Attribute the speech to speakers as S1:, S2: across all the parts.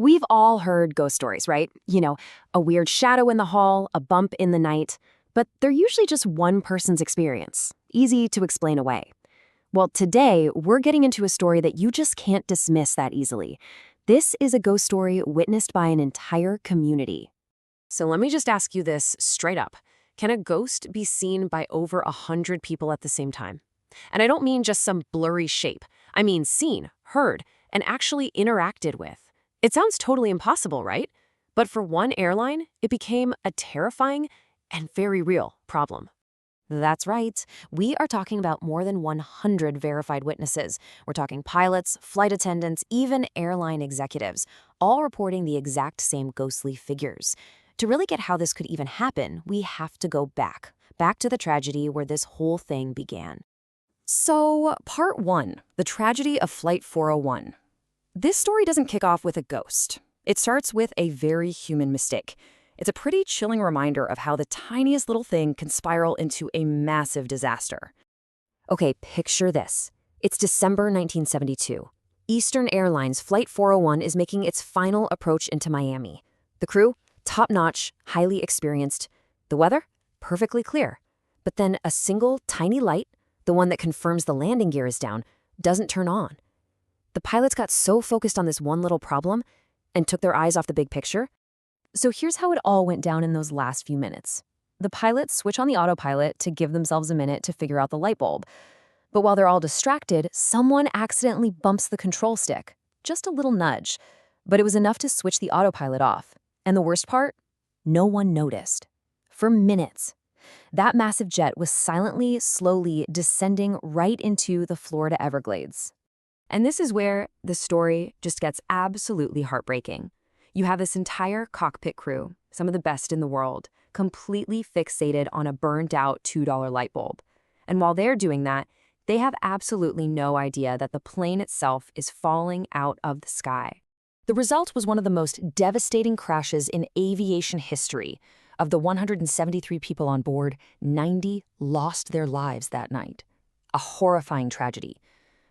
S1: We've all heard ghost stories, right? A weird shadow in the hall, a bump in the night. But they're usually just one person's experience, easy to explain away. Well, today, we're getting into a story that you just can't dismiss that easily. This is a ghost story witnessed by an entire community. So let me just ask you this straight up. Can a ghost be seen by over 100 people at the same time? And I don't mean just some blurry shape. I mean seen, heard, and actually interacted with. It sounds totally impossible, right? But for one airline, it became a terrifying and very real problem. That's right. We are talking about more than 100 verified witnesses. We're talking pilots, flight attendants, even airline executives, all reporting the exact same ghostly figures. To really get how this could even happen, we have to go back to the tragedy where this whole thing began. So, part 1, the tragedy of Flight 401. This story doesn't kick off with a ghost. It starts with a very human mistake. It's a pretty chilling reminder of how the tiniest little thing can spiral into a massive disaster. Okay, picture this. It's December 1972. Eastern Airlines Flight 401 is making its final approach into Miami. The crew, top-notch, highly experienced. The weather, perfectly clear. But then a single tiny light, the one that confirms the landing gear is down, doesn't turn on. The pilots got so focused on this one little problem and took their eyes off the big picture. So here's how it all went down in those last few minutes. The pilots switch on the autopilot to give themselves a minute to figure out the light bulb. But while they're all distracted, someone accidentally bumps the control stick. Just a little nudge. But it was enough to switch the autopilot off. And the worst part? No one noticed. For minutes. That massive jet was silently, slowly descending right into the Florida Everglades. And this is where the story just gets absolutely heartbreaking. You have this entire cockpit crew, some of the best in the world, completely fixated on a burned-out $2 light bulb. And while they're doing that, they have absolutely no idea that the plane itself is falling out of the sky. The result was one of the most devastating crashes in aviation history. Of the 173 people on board, 90 lost their lives that night. A horrifying tragedy.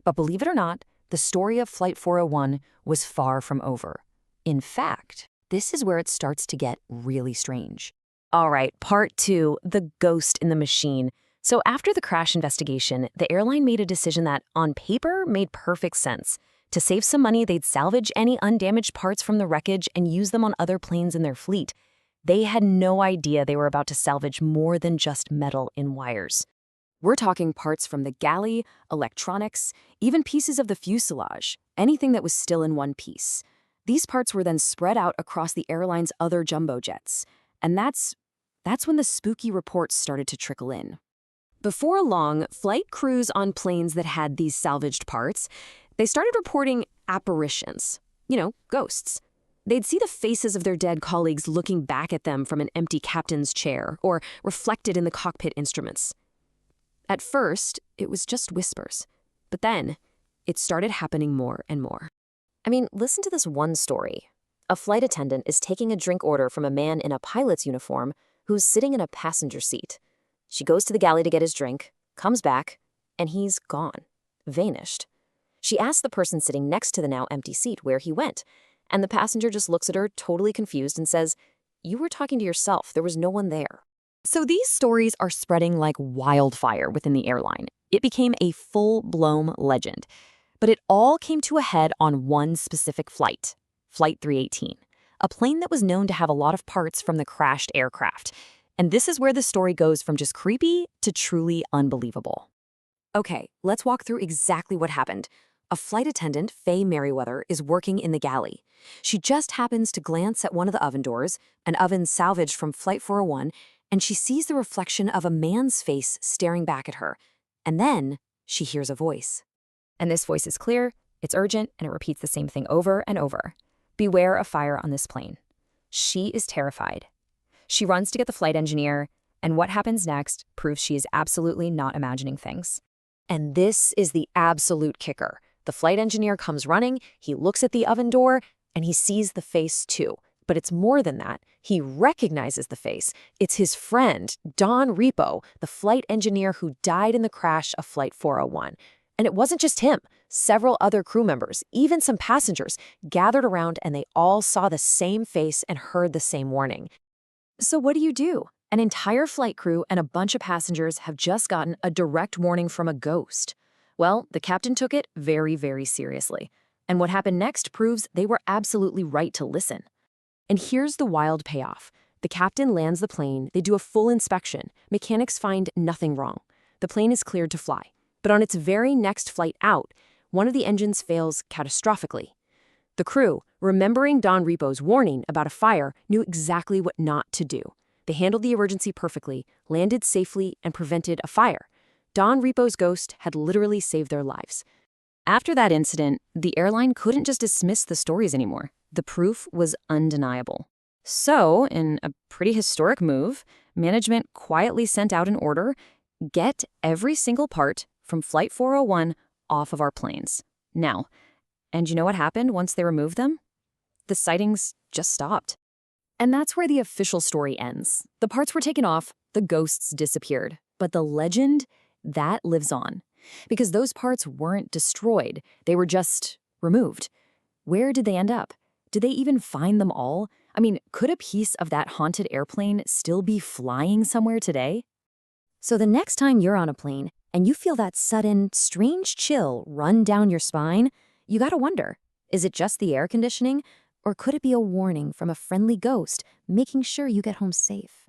S1: But believe it or not, the story of Flight 401 was far from over. In fact, this is where it starts to get really strange. All right, part 2, the ghost in the machine. So after the crash investigation, the airline made a decision that, on paper, made perfect sense. To save some money, they'd salvage any undamaged parts from the wreckage and use them on other planes in their fleet. They had no idea they were about to salvage more than just metal in wires. We're talking parts from the galley, electronics, even pieces of the fuselage, anything that was still in one piece. These parts were then spread out across the airline's other jumbo jets. And that's when the spooky reports started to trickle in. Before long, flight crews on planes that had these salvaged parts, they started reporting apparitions, ghosts. They'd see the faces of their dead colleagues looking back at them from an empty captain's chair or reflected in the cockpit instruments. At first, it was just whispers, but then it started happening more and more. I mean, listen to this one story. A flight attendant is taking a drink order from a man in a pilot's uniform who's sitting in a passenger seat. She goes to the galley to get his drink, comes back, and he's gone, vanished. She asks the person sitting next to the now empty seat where he went, and the passenger just looks at her totally confused and says, "You were talking to yourself, there was no one there." So these stories are spreading like wildfire within the airline. It became a full-blown legend. But it all came to a head on one specific flight, Flight 318, a plane that was known to have a lot of parts from the crashed aircraft. And this is where the story goes from just creepy to truly unbelievable. Okay, let's walk through exactly what happened. A flight attendant, Faye Merriweather, is working in the galley. She just happens to glance at one of the oven doors, an oven salvaged from Flight 401, and she sees the reflection of a man's face staring back at her. And then she hears a voice. And this voice is clear, it's urgent, and it repeats the same thing over and over. Beware of fire on this plane. She is terrified. She runs to get the flight engineer, and what happens next proves she is absolutely not imagining things. And this is the absolute kicker. The flight engineer comes running, he looks at the oven door, and he sees the face too. But it's more than that. He recognizes the face. It's his friend, Don Repo, the flight engineer who died in the crash of Flight 401. And it wasn't just him. Several other crew members, even some passengers, gathered around and they all saw the same face and heard the same warning. So what do? An entire flight crew and a bunch of passengers have just gotten a direct warning from a ghost. Well, the captain took it very, very seriously. And what happened next proves they were absolutely right to listen. And here's the wild payoff. The captain lands the plane, they do a full inspection. Mechanics find nothing wrong. The plane is cleared to fly. But on its very next flight out, one of the engines fails catastrophically. The crew, remembering Don Repo's warning about a fire, knew exactly what not to do. They handled the emergency perfectly, landed safely, and prevented a fire. Don Repo's ghost had literally saved their lives. After that incident, the airline couldn't just dismiss the stories anymore. The proof was undeniable. So, in a pretty historic move, management quietly sent out an order: get every single part from Flight 401 off of our planes. Now, and you know what happened once they removed them? The sightings just stopped. And that's where the official story ends. The parts were taken off, the ghosts disappeared. But the legend, that lives on. Because those parts weren't destroyed, they were just removed. Where did they end up? Did they even find them all? I mean, could a piece of that haunted airplane still be flying somewhere today? So the next time you're on a plane and you feel that sudden, strange chill run down your spine, you gotta wonder, is it just the air conditioning? Or could it be a warning from a friendly ghost making sure you get home safe?